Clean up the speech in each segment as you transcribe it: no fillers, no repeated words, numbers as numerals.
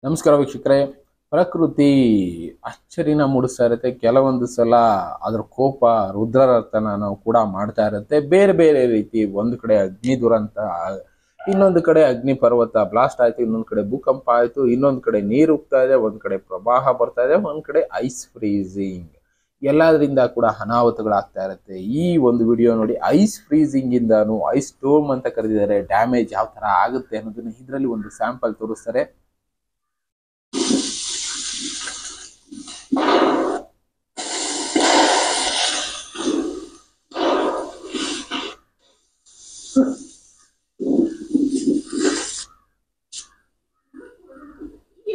ನಮಸ್ಕಾರ ವೀಕ್ಷಕರೇ. ಪ್ರಕೃತಿ ಅಚ್ಚರಿನ ಮೂಡಿಸ್ತಾ ಇರುತ್ತೆ. ಕೆಲವೊಂದು ಸಲ ಅದರ ಕೋಪ ರುದ್ರರತನ ನಾವು ಕೂಡ ಮಾಡ್ತಾ ಇರುತ್ತೆ. ಬೇರೆ ಬೇರೆ ರೀತಿ, ಒಂದು ಕಡೆ ಅಗ್ನಿ ದುರಂತ, ಇನ್ನೊಂದು ಕಡೆ ಅಗ್ನಿ ಪರ್ವತ ಬ್ಲಾಸ್ಟ್ ಆಯ್ತು, ಇನ್ನೊಂದು ಕಡೆ ಭೂಕಂಪ ಆಯ್ತು, ಇನ್ನೊಂದು ಕಡೆ ನೀರು ಉಗ್ತಾ ಇದೆ, ಒಂದ್ ಕಡೆ ಪ್ರವಾಹ ಬರ್ತಾ ಇದೆ, ಒಂದ್ ಕಡೆ ಐಸ್ ಫ್ರೀಸಿಂಗ್. ಎಲ್ಲದರಿಂದ ಕೂಡ ಅನಾಹುತಗಳಾಗ್ತಾ ಇರುತ್ತೆ. ಈ ಒಂದು ವಿಡಿಯೋ ನೋಡಿ, ಐಸ್ ಫ್ರೀಸಿಂಗ್ ಇಂದಾನು ಐಸ್ ಸ್ಟೋರ್ಮ್ ಅಂತ ಕರೆದಿದ್ದಾರೆ. ಡ್ಯಾಮೇಜ್ ಯಾವ ತರ ಆಗುತ್ತೆ ಅನ್ನೋದನ್ನ ಇದರಲ್ಲಿ ಒಂದು ಸ್ಯಾಂಪಲ್ ತೋರಿಸ್ತಾರೆ.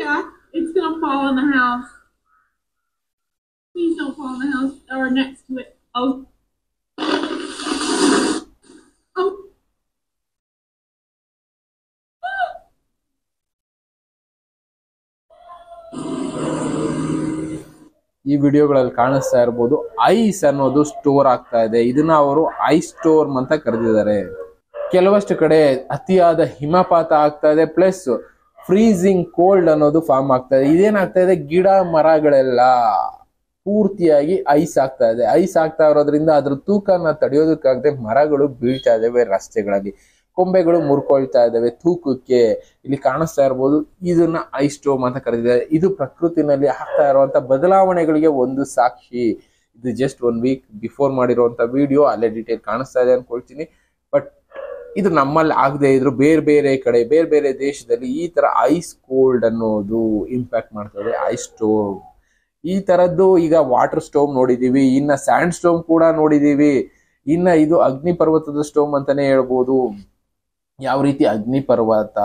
Yeah, it's gonna fall in the house. Please don't fall in the house or next to it. Oh. Oh. ಈ ವಿಡಿಯೋಗಳಲ್ಲಿ ಕಾಣಿಸ್ತಾ ಇರಬಹುದು, ಐಸ್ ಅನ್ನೋದು ಸ್ಟೋರ್ ಆಗ್ತಾ ಇದೆ. ಇದನ್ನ ಅವರು ಐಸ್ ಸ್ಟೋರ್ಮ್ ಅಂತ ಕರೆದಿದ್ದಾರೆ. ಕೆಲವಷ್ಟು ಕಡೆ ಅತಿಯಾದ ಹಿಮಪಾತ ಆಗ್ತಾ ಇದೆ, ಪ್ಲಸ್ ಫ್ರೀಸಿಂಗ್ ಕೋಲ್ಡ್ ಅನ್ನೋದು ಫಾರ್ಮ್ ಆಗ್ತಾ ಇದೆ. ಇದೇನಾಗ್ತಾ ಇದೆ, ಗಿಡ ಮರಗಳೆಲ್ಲ ಪೂರ್ತಿಯಾಗಿ ಐಸ್ ಆಗ್ತಾ ಇದೆ. ಐಸ್ ಆಗ್ತಾ ಇರೋದ್ರಿಂದ ಅದ್ರ ತೂಕನ ತಡೆಯೋದಕ್ಕಾಗದೆ ಮರಗಳು ಬೀಳ್ತಾ ಇದಾವೆ, ರಸ್ತೆಗಳಲ್ಲಿ ಕೊಂಬೆಗಳು ಮುರ್ಕೊಳ್ತಾ ಇದಾವೆ ತೂಕಕ್ಕೆ. ಇಲ್ಲಿ ಕಾಣಿಸ್ತಾ ಇರ್ಬೋದು, ಇದನ್ನ ಐಸ್ ಸ್ಟೋರ್ಮ್ ಅಂತ ಕರೆದಿದ್ದಾರೆ. ಇದು ಪ್ರಕೃತಿನಲ್ಲಿ ಆಗ್ತಾ ಇರುವಂತ ಬದಲಾವಣೆಗಳಿಗೆ ಒಂದು ಸಾಕ್ಷಿ. ಇದು ಜಸ್ಟ್ 1 ವೀಕ್ ಬಿಫೋರ್ ಮಾಡಿರುವಂತ ವಿಡಿಯೋ, ಅಲ್ಲೇ ಡೀಟೇಲ್ ಕಾಣಿಸ್ತಾ ಇದೆ ಅನ್ಕೊಳ್ತೀನಿ. ಬಟ್ ಇದು ನಮ್ಮಲ್ಲಿ ಆಗದೆ ಇದ್ರು ಬೇರೆ ಬೇರೆ ಕಡೆ, ಬೇರೆ ಬೇರೆ ದೇಶದಲ್ಲಿ ಈ ತರ ಐಸ್ ಕೋಲ್ಡ್ ಅನ್ನೋದು ಇಂಪ್ಯಾಕ್ಟ್ ಮಾಡ್ತದೆ. ಐಸ್ ಸ್ಟೋರ್ಮ್ ಈ ತರದ್ದು ಈಗ ವಾಟರ್ ಸ್ಟೋಮ್ ನೋಡಿದೀವಿ, ಇನ್ನ ಸ್ಯಾಂಡ್ ಸ್ಟೋಮ್ ಕೂಡ ನೋಡಿದೀವಿ, ಇನ್ನ ಇದು ಅಗ್ನಿ ಪರ್ವತದ ಸ್ಟೋಮ್ ಅಂತಾನೆ ಹೇಳ್ಬೋದು. ಯಾವ ರೀತಿ ಅಗ್ನಿ ಪರ್ವತ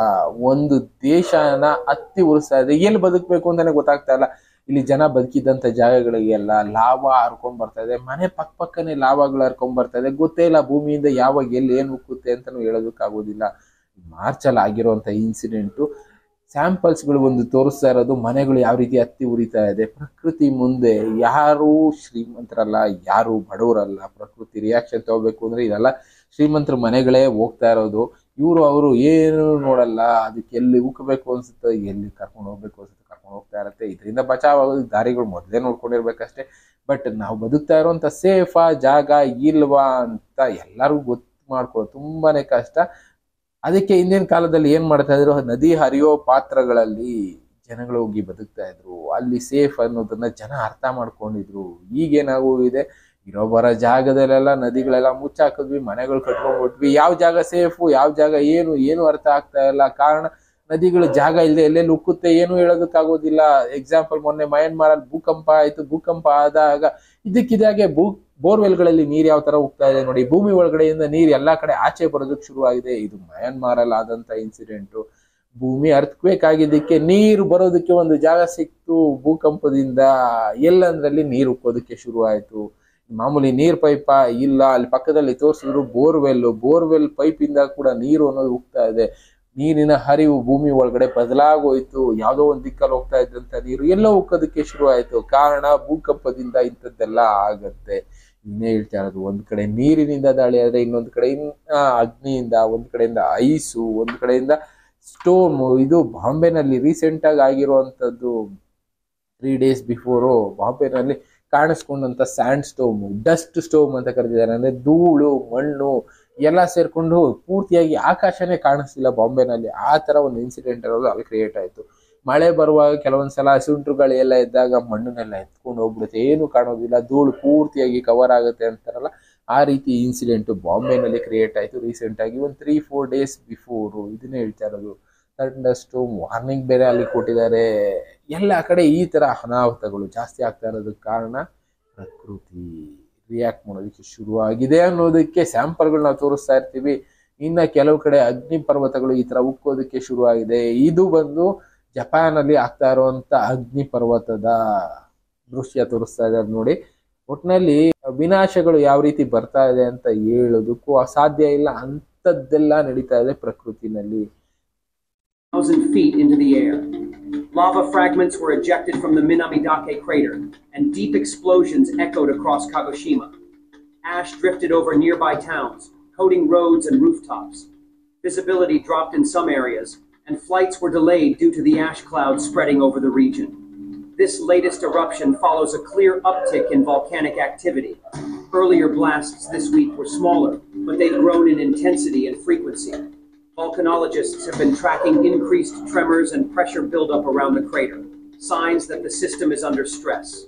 ಒಂದು ದೇಶನ ಹತ್ತಿ ಉರಿಸ್ತಾ ಇದೆ. ಎಲ್ಲಿ ಬದುಕಬೇಕು ಅಂತಾನೆ ಗೊತ್ತಾಗ್ತಾ ಇಲ್ಲ. ಇಲ್ಲಿ ಜನ ಬದುಕಿದಂತ ಜಾಗಗಳಿಗೆಲ್ಲ ಲಾವಾ ಹರ್ಕೊಂಡ್ ಬರ್ತಾ ಇದೆ. ಮನೆ ಪಕ್ಕನೆ ಲಾವಾಗಳು ಹರ್ಕೊಂಡ್ ಬರ್ತಾ ಇದೆ. ಗೊತ್ತೇ ಇಲ್ಲ ಭೂಮಿಯಿಂದ ಯಾವಾಗ ಎಲ್ಲಿ ಏನ್ ಉಕ್ಕುತ್ತೆ ಅಂತಾನು ಹೇಳೋದಕ್ಕಾಗೋದಿಲ್ಲ. ಮಾರ್ಚ್ ಅಲ್ಲಿ ಆಗಿರುವಂತ ಇನ್ಸಿಡೆಂಟು ಸ್ಯಾಂಪಲ್ಸ್ ಗಳು ಒಂದು ತೋರಿಸ್ತಾ ಇರೋದು, ಮನೆಗಳು ಯಾವ ರೀತಿ ಹತ್ತಿ ಉರಿತಾ ಇದೆ. ಪ್ರಕೃತಿ ಮುಂದೆ ಯಾರು ಶ್ರೀಮಂತರಲ್ಲ, ಯಾರು ಬಡವರಲ್ಲ. ಪ್ರಕೃತಿ ರಿಯಾಕ್ಷನ್ ತಗೋಬೇಕು ಅಂದ್ರೆ ಇದೆಲ್ಲ ಶ್ರೀಮಂತರ ಮನೆಗಳೇ ಹೋಗ್ತಾ ಇರೋದು. ಅವರು ಏನು ನೋಡಲ್ಲ. ಅದಕ್ಕೆ ಎಲ್ಲಿ ಉಕ್ಕಬೇಕು ಅನ್ಸುತ್ತೆ, ಎಲ್ಲಿ ಕರ್ಕೊಂಡು ಹೋಗ್ಬೇಕು ಅನ್ಸುತ್ತೆ ಕರ್ಕೊಂಡು ಹೋಗ್ತಾ ಇರತ್ತೆ. ಇದರಿಂದ ಬಚಾವ್ ಆಗೋದಕ್ಕೆ ದಾರಿಗಳು ಮೊದಲೇ ನೋಡ್ಕೊಂಡಿರ್ಬೇಕಷ್ಟೇ. ಬಟ್ ನಾವು ಬದುಕ್ತಾ ಇರುವಂತ ಸೇಫಾ ಜಾಗ ಇಲ್ವಾ ಅಂತ ಎಲ್ಲರಿಗೂ ಗೊತ್ತು ಮಾಡ್ಕೊಳ್ಳೋದು ತುಂಬಾನೇ ಕಷ್ಟ. ಅದಕ್ಕೆ ಹಿಂದಿನ ಕಾಲದಲ್ಲಿ ಏನ್ ಮಾಡ್ತಾ ಇದ್ರು, ನದಿ ಹರಿಯೋ ಪಾತ್ರಗಳಲ್ಲಿ ಜನಗಳು ಹೋಗಿ ಬದುಕ್ತಾ ಇದ್ರು. ಅಲ್ಲಿ ಸೇಫ್ ಅನ್ನೋದನ್ನ ಜನ ಅರ್ಥ ಮಾಡ್ಕೊಂಡಿದ್ರು. ಈಗೇನಾಗಿದೆ, ಇರೋ ಬರೋ ಜಾಗದಲ್ಲೆಲ್ಲ ನದಿಗಳೆಲ್ಲ ಮುಚ್ಚಾಕಿದ್ವಿ, ಮನೆಗಳು ಕಟ್ಕೊಂಡ್ಬಿಟ್ವಿ. ಯಾವ ಜಾಗ ಸೇಫು, ಯಾವ ಜಾಗ ಏನು ಅರ್ಥ ಆಗ್ತಾ ಇಲ್ಲ. ಕಾರಣ ನದಿಗಳು ಜಾಗ ಇಲ್ಲದೆ ಎಲ್ಲೆಲ್ಲಿ ಉಕ್ಕುತ್ತೆ ಏನು ಹೇಳೋದಕ್ಕಾಗೋದಿಲ್ಲ. ಎಕ್ಸಾಂಪಲ್, ಮೊನ್ನೆ ಮಯನ್ಮಾರಲ್ಲಿ ಭೂಕಂಪ ಆಯ್ತು. ಭೂಕಂಪ ಆದಾಗ ಇದಕ್ಕಿದಾಗೆ ಬೋರ್ವೆಲ್ಗಳಲ್ಲಿ ನೀರ್ ಯಾವ ತರ ಹೋಗ್ತಾ ಇದೆ ನೋಡಿ. ಭೂಮಿ ಒಳಗಡೆಯಿಂದ ನೀರ್ ಎಲ್ಲಾ ಕಡೆ ಆಚೆ ಬರೋದಕ್ಕೆ ಶುರು ಆಗಿದೆ. ಇದು ಮಯನ್ಮಾರಲ್ಲಿ ಆದಂತ ಇನ್ಸಿಡೆಂಟು. ಭೂಮಿ ಅರ್ಥಕ್ವೇಕ್ ಆಗಿದ್ದಕ್ಕೆ ನೀರು ಬರೋದಕ್ಕೆ ಒಂದು ಜಾಗ ಸಿಕ್ತು. ಭೂಕಂಪದಿಂದ ಎಲ್ಲಂದ್ರಲ್ಲಿ ನೀರು ಉಕ್ಕೋದಕ್ಕೆ ಶುರು ಆಯ್ತು. ಮಾಮೂಲಿ ನೀರ್ ಪೈಪ ಇಲ್ಲ, ಅಲ್ಲಿ ಪಕ್ಕದಲ್ಲಿ ತೋರಿಸಿದ್ರು ಬೋರ್ವೆಲ್ ಪೈಪ್ ಇಂದ ಕೂಡ ನೀರು ಅನ್ನೋದು ಹೋಗ್ತಾ ಇದೆ. ನೀರಿನ ಹರಿವು ಭೂಮಿ ಒಳಗಡೆ ಬದಲಾಗೋಯ್ತು. ಯಾವ್ದೋ ಒಂದ್ ದಿಕ್ಕಲ್ಲಿ ಹೋಗ್ತಾ ಇದ್ದಂತ ನೀರು ಎಲ್ಲ ಉಕ್ಕೋದಕ್ಕೆ ಶುರು ಆಯ್ತು. ಕಾರಣ ಭೂಕಂಪದಿಂದ ಇಂಥದ್ದೆಲ್ಲ ಆಗತ್ತೆ. ಇನ್ನೇ ಹೇಳ್ತಾ ಇರೋದು, ಒಂದ್ ಕಡೆ ನೀರಿನಿಂದ ದಾಳಿ ಆದ್ರೆ, ಇನ್ನೊಂದ್ ಕಡೆ ಅಗ್ನಿಯಿಂದ, ಒಂದ್ ಕಡೆಯಿಂದ ಐಸು, ಒಂದ್ ಕಡೆಯಿಂದ ಸ್ಟೋಮ್. ಇದು ಬಾಂಬೆನಲ್ಲಿ ರೀಸೆಂಟ್ ಆಗಿ ಆಗಿರುವಂತದ್ದು. 3 ಡೇಸ್ ಬಿಫೋರು ಬಾಂಬೆನಲ್ಲಿ ಕಾಣಿಸ್ಕೊಂಡಂತ ಸ್ಯಾಂಡ್ ಸ್ಟೋಮ್, ಡಸ್ಟ್ ಸ್ಟೋಮ್ ಅಂತ ಕರೆದಿದ್ದಾರೆ. ಅಂದ್ರೆ ಧೂಳು ಮಣ್ಣು ಎಲ್ಲ ಸೇರ್ಕೊಂಡು ಪೂರ್ತಿಯಾಗಿ ಆಕಾಶನೇ ಕಾಣಿಸ್ತಿಲ್ಲ ಬಾಂಬೆನಲ್ಲಿ. ಆ ತರ ಒಂದು ಇನ್ಸಿಡೆಂಟ್ ಇರೋದು ಅಲ್ಲಿ ಕ್ರಿಯೇಟ್ ಆಯ್ತು. ಮಳೆ ಬರುವಾಗ ಕೆಲವೊಂದ್ಸಲ ಸುಂಟ್ರುಗಳು ಎಲ್ಲ ಇದ್ದಾಗ ಮಣ್ಣನ್ನೆಲ್ಲ ಎತ್ಕೊಂಡು ಹೋಗ್ಬಿಡುತ್ತೆ, ಏನು ಕಾಣೋದಿಲ್ಲ, ಧೂಳು ಪೂರ್ತಿಯಾಗಿ ಕವರ್ ಆಗುತ್ತೆ ಅಂತಾರಲ್ಲ, ಆ ರೀತಿ ಇನ್ಸಿಡೆಂಟ್ ಬಾಂಬೆನಲ್ಲಿ ಕ್ರಿಯೇಟ್ ಆಯ್ತು ರೀಸೆಂಟ್ ಆಗಿ. ಒಂದು 3-4 ಡೇಸ್ ಬಿಫೋರು. ಇದನ್ನೇ ಹೇಳ್ತಾ ಇರೋದು. ಥಂಡರ್ ಸ್ಟೋಮ್ ವಾರ್ನಿಂಗ್ ಬೇರೆ ಅಲ್ಲಿ ಕೊಟ್ಟಿದ್ದಾರೆ. ಎಲ್ಲ ಕಡೆ ಈ ತರ ಅನಾಹುತಗಳು ಜಾಸ್ತಿ ಆಗ್ತಾ ಇರೋದಕ್ಕೆ ಕಾರಣ ಪ್ರಕೃತಿ ರಿಯಾಕ್ಟ್ ಮಾಡೋದಕ್ಕೆ ಶುರು ಆಗಿದೆ ಅನ್ನೋದಕ್ಕೆ ಸ್ಯಾಂಪಲ್ಗಳು ನಾವು ತೋರಿಸ್ತಾ ಇರ್ತೀವಿ. ಇನ್ನ ಕೆಲವು ಕಡೆ ಅಗ್ನಿ ಪರ್ವತಗಳು ಈ ತರ ಉಕ್ಕೋದಕ್ಕೆ ಶುರು ಆಗಿದೆ. ಇದು ಬಂದು ಜಪಾನ್ ಅಲ್ಲಿ ಆಗ್ತಾ ಇರುವಂತ ಅಗ್ನಿ ಪರ್ವತದ ದೃಶ್ಯ ತೋರಿಸ್ತಾ ಇದ್ದಾರೆ ನೋಡಿ. ಒಟ್ನಲ್ಲಿ ವಿನಾಶಗಳು ಯಾವ ರೀತಿ ಬರ್ತಾ ಇದೆ ಅಂತ ಹೇಳೋದಕ್ಕೂ ಅಸಾಧ್ಯ ಇಲ್ಲ. ಅಂತದ್ದೆಲ್ಲ ನಡೀತಾ ಇದೆ ಪ್ರಕೃತಿನಲ್ಲಿ. 1,000 feet into the air. Lava fragments were ejected from the Minamidake crater, and deep explosions echoed across Kagoshima. Ash drifted over nearby towns, coating roads and rooftops. Visibility dropped in some areas, and flights were delayed due to the ash clouds spreading over the region. This latest eruption follows a clear uptick in volcanic activity. Earlier blasts this week were smaller, but they've grown in intensity and frequency. Volcanologists have been tracking increased tremors and pressure buildup around the crater, signs that the system is under stress.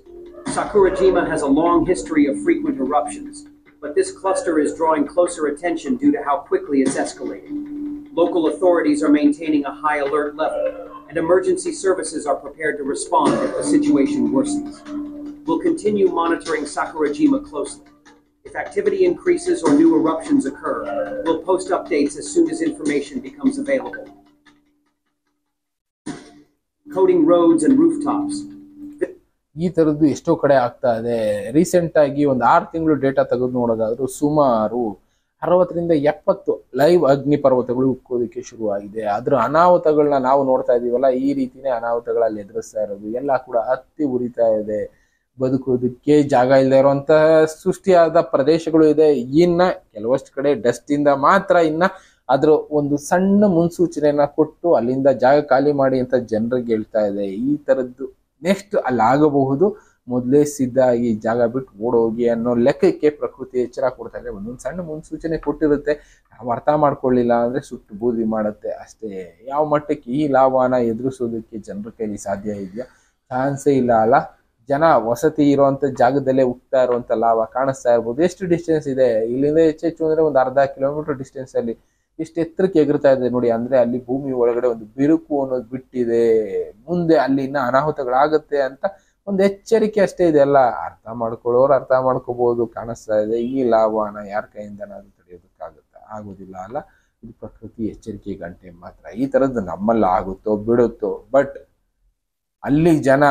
Sakurajima has a long history of frequent eruptions, but this cluster is drawing closer attention due to how quickly it's escalating. Local authorities are maintaining a high alert level, and emergency services are prepared to respond if the situation worsens. We'll continue monitoring Sakurajima closely. If activity increases or new eruptions occur, we'll post updates as soon as information becomes available. Coating roads and rooftops. ಈ ತರದ್ದು ಎಷ್ಟೋ ಕಡೆ ಆಗ್ತಾ ಇದೆ. Recent ಆಗಿ ಒಂದು 6 ತಿಂಗಳು data ತೆಗೆದು ನೋಡೋದಾದ್ರೂ ಸುಮಾರು 60-70 ಲೈವ್ ಅಗ್ನಿ ಪರ್ವತಗಳು ಉಕ್ಕೋದಕ್ಕೆ ಶುರುವಾಗಿದೆ. ಅದ್ರ ಅನಾಹುತಗಳನ್ನ ನಾವು ನೋಡ್ತಾ ಇದೀವಲ್ಲ, ಈ ರೀತಿನೇ ಅನಾಹುತಗಳಲ್ಲಿ ಎದುರಿಸ್ತಾ ಇರೋದು. ಎಲ್ಲ ಕೂಡ ಹತ್ತಿ ಉರಿತಾ ಇದೆ. ಬದುಕೋದಕ್ಕೆ ಜಾಗ ಇಲ್ಲದೆ ಇರುವಂತಹ ಸೃಷ್ಟಿಯಾದ ಪ್ರದೇಶಗಳು ಇದೆ. ಇನ್ನ ಕೆಲವಷ್ಟು ಕಡೆ ಡಸ್ಟ್ ಇಂದ ಮಾತ್ರ ಇನ್ನ ಅದ್ರ ಒಂದು ಸಣ್ಣ ಮುನ್ಸೂಚನೆಯನ್ನ ಕೊಟ್ಟು ಅಲ್ಲಿಂದ ಜಾಗ ಖಾಲಿ ಮಾಡಿ ಅಂತ ಜನರಿಗೆ ಹೇಳ್ತಾ ಇದೆ. ಈ ತರದ್ದು ನೆಕ್ಸ್ಟ್ ಅಲ್ಲಿ ಆಗಬಹುದು, ಮೊದಲೇ ಸಿದ್ಧಾಗಿ ಜಾಗ ಬಿಟ್ಟು ಓಡೋಗಿ ಅನ್ನೋ ಲೆಕ್ಕಕ್ಕೆ ಪ್ರಕೃತಿ ಎಚ್ಚರ ಕೊಡ್ತಾ ಇದೆ. ಒಂದೊಂದು ಸಣ್ಣ ಮುನ್ಸೂಚನೆ ಕೊಟ್ಟಿರುತ್ತೆ, ನಾವು ಅರ್ಥ ಮಾಡ್ಕೊಳ್ಳಿಲ್ಲ ಅಂದ್ರೆ ಸುಟ್ಟು ಬೂದಿ ಮಾಡುತ್ತೆ ಅಷ್ಟೇ. ಯಾವ ಮಟ್ಟಕ್ಕೆ ಈ ಲಾಭನ ಎದುರಿಸೋದಕ್ಕೆ ಜನರ ಕೈಲಿ ಸಾಧ್ಯ ಇದೆಯಾ? ಚಾನ್ಸೇ ಇಲ್ಲ ಅಲ್ಲ. ಜನ ವಸತಿ ಇರುವಂತ ಜಾಗದಲ್ಲೇ ಉಗ್ತಾ ಇರುವಂತ ಲಾಭ ಕಾಣಿಸ್ತಾ ಇರ್ಬೋದು. ಎಷ್ಟು ಡಿಸ್ಟೆನ್ಸ್ ಇದೆ ಇಲ್ಲಿಂದ? ಹೆಚ್ಚೆಚ್ಚು ಅಂದ್ರೆ ಒಂದು ಅರ್ಧ ಕಿಲೋಮೀಟರ್ ಡಿಸ್ಟೆನ್ಸ್ ಅಲ್ಲಿ ಎಷ್ಟು ಎತ್ತರಕ್ಕೆ ಎಗರ್ತಾ ಇದೆ ನೋಡಿ. ಅಂದ್ರೆ ಅಲ್ಲಿ ಭೂಮಿ ಒಳಗಡೆ ಒಂದು ಬಿರುಕು ಅನ್ನೋದು ಬಿಟ್ಟಿದೆ. ಮುಂದೆ ಅಲ್ಲಿ ಇನ್ನ ಅನಾಹುತಗಳಾಗತ್ತೆ ಅಂತ ಒಂದು ಎಚ್ಚರಿಕೆ ಅಷ್ಟೇ ಇದೆ. ಎಲ್ಲ ಅರ್ಥ ಮಾಡ್ಕೊಳ್ಳೋರು ಅರ್ಥ ಮಾಡ್ಕೋಬಹುದು. ಕಾಣಿಸ್ತಾ ಇದೆ. ಈ ಲಾಭನ ಯಾರ ಕೈಯಿಂದನಾದ್ರೂ ತಡೆಯೋದಕ್ಕಾಗುತ್ತಾ? ಆಗೋದಿಲ್ಲ ಅಲ್ಲ. ಇದು ಪ್ರಕೃತಿ ಎಚ್ಚರಿಕೆ ಗಂಟೆ ಮಾತ್ರ. ಈ ತರದ್ದು ನಮ್ಮಲ್ಲಿ ಆಗುತ್ತೋ ಬಿಡುತ್ತೋ, ಬಟ್ ಅಲ್ಲಿ ಜನ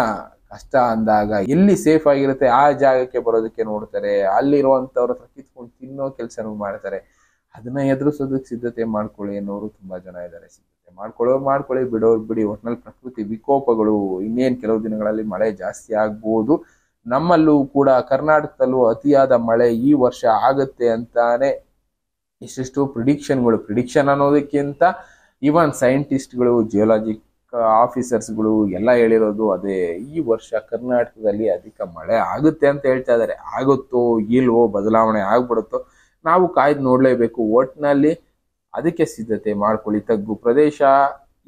ಕಷ್ಟ ಅಂದಾಗ ಎಲ್ಲಿ ಸೇಫ್ ಆಗಿರುತ್ತೆ ಆ ಜಾಗಕ್ಕೆ ಬರೋದಕ್ಕೆ ನೋಡ್ತಾರೆ. ಅಲ್ಲಿರುವಂತವ್ರ ಹತ್ರ ಕಿತ್ಕೊಂಡು ತಿನ್ನೋ ಕೆಲಸನೂ ಮಾಡ್ತಾರೆ. ಅದನ್ನ ಎದುರಿಸೋದಕ್ಕೆ ಸಿದ್ಧತೆ ಮಾಡ್ಕೊಳ್ಳಿ ಅನ್ನೋರು ತುಂಬಾ ಜನ ಇದ್ದಾರೆ. ಸಿದ್ಧತೆ ಮಾಡ್ಕೊಳ್ಳಿ, ಬಿಡೋರು ಬಿಡಿ. ಒಟ್ನಲ್ಲಿ ಪ್ರಕೃತಿ ವಿಕೋಪಗಳು ಇನ್ನೇನ್ ಕೆಲವು ದಿನಗಳಲ್ಲಿ ಮಳೆ ಜಾಸ್ತಿ ಆಗ್ಬೋದು. ನಮ್ಮಲ್ಲೂ ಕೂಡ ಕರ್ನಾಟಕದಲ್ಲೂ ಅತಿಯಾದ ಮಳೆ ಈ ವರ್ಷ ಆಗುತ್ತೆ ಅಂತಾನೆ ಇಷ್ಟಿಷ್ಟು ಪ್ರಿಡಿಕ್ಷನ್ ಅನ್ನೋದಕ್ಕಿಂತ ಇವನ್ ಸೈಂಟಿಸ್ಟ್ಗಳು, ಜಿಯೋಲಾಜಿಕ್ ಆಫೀಸರ್ಸ್ಗಳು ಎಲ್ಲ ಹೇಳಿರೋದು ಅದೇ. ಈ ವರ್ಷ ಕರ್ನಾಟಕದಲ್ಲಿ ಅಧಿಕ ಮಳೆ ಆಗುತ್ತೆ ಅಂತ ಹೇಳ್ತಾ ಇದ್ದಾರೆ. ಆಗುತ್ತೋ ಇಲ್ವೋ, ಬದಲಾವಣೆ ಆಗ್ಬಿಡುತ್ತೋ, ನಾವು ಕಾಯ್ದು ನೋಡ್ಲೇಬೇಕು. ಒಟ್ನಲ್ಲಿ ಅದಕ್ಕೆ ಸಿದ್ಧತೆ ಮಾಡ್ಕೊಳ್ಳಿ. ತಗ್ಗು ಪ್ರದೇಶ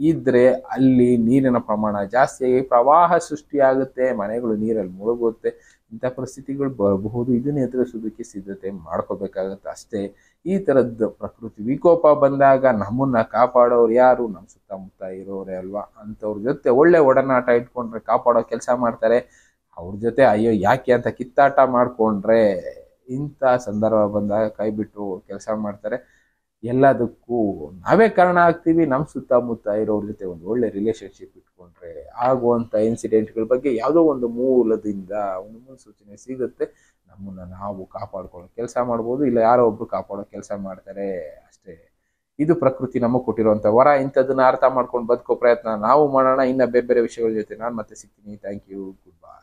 ಇದ್ರೆ ಅಲ್ಲಿ ನೀರಿನ ಪ್ರಮಾಣ ಜಾಸ್ತಿಯಾಗಿ ಪ್ರವಾಹ ಸೃಷ್ಟಿಯಾಗುತ್ತೆ, ಮನೆಗಳು ನೀರಲ್ಲಿ ಮುಳುಗುತ್ತೆ. ಇಂಥ ಪರಿಸ್ಥಿತಿಗಳು ಬರಬಹುದು. ಇದನ್ನ ಎದುರಿಸೋದಕ್ಕೆ ಸಿದ್ಧತೆ ಮಾಡ್ಕೋಬೇಕಾಗತ್ತೆ ಅಷ್ಟೇ. ಈ ತರದ್ದು ಪ್ರಕೃತಿ ವಿಕೋಪ ಬಂದಾಗ ನಮ್ಮನ್ನ ಕಾಪಾಡೋರು ಯಾರು? ನಮ್ಮ ಸುತ್ತಮುತ್ತ ಇರೋರೇ ಅಲ್ವಾ. ಅಂಥವ್ರ ಜೊತೆ ಒಳ್ಳೆ ಒಡನಾಟ ಇಟ್ಕೊಂಡ್ರೆ ಕಾಪಾಡೋ ಕೆಲಸ ಮಾಡ್ತಾರೆ. ಅವ್ರ ಜೊತೆ ಅಯ್ಯೋ ಯಾಕೆ ಅಂತ ಕಿತ್ತಾಟ ಮಾಡ್ಕೊಂಡ್ರೆ ಇಂಥ ಸಂದರ್ಭ ಬಂದಾಗ ಕೈ ಬಿಟ್ಟು ಕೆಲಸ ಮಾಡ್ತಾರೆ. ಎಲ್ಲದಕ್ಕೂ ನಾವೇ ಕಾರಣ ಆಗ್ತೀವಿ. ನಮ್ಮ ಸುತ್ತಮುತ್ತ ಇರೋರ ಜೊತೆ ಒಂದು ಒಳ್ಳೆ ರಿಲೇಶನ್ಶಿಪ್ ಇಟ್ಕೊಂಡ್ರೆ ಆಗುವಂಥ ಇನ್ಸಿಡೆಂಟ್ಗಳ ಬಗ್ಗೆ ಯಾವುದೋ ಒಂದು ಮೂಲದಿಂದ ಒಂದು ಮುನ್ಸೂಚನೆ ಸಿಗುತ್ತೆ. ನಮ್ಮನ್ನ ನಾವು ಕಾಪಾಡ್ಕೊಳ್ಳೋ ಕೆಲಸ ಮಾಡ್ಬೋದು, ಇಲ್ಲ ಯಾರೋ ಒಬ್ರು ಕಾಪಾಡೋ ಕೆಲಸ ಮಾಡ್ತಾರೆ ಅಷ್ಟೇ. ಇದು ಪ್ರಕೃತಿ ನಮಗೆ ಕೊಟ್ಟಿರುವಂಥ ವರ. ಇಂಥದನ್ನ ಅರ್ಥ ಮಾಡ್ಕೊಂಡು ಬದುಕೋ ಪ್ರಯತ್ನ ನಾವು ಮಾಡೋಣ. ಇನ್ನು ಬೇರೆ ಬೇರೆ ವಿಷಯಗಳ ಜೊತೆ ನಾನು ಮತ್ತೆ ಸಿಗ್ತೀನಿ. Thank you. Good bye.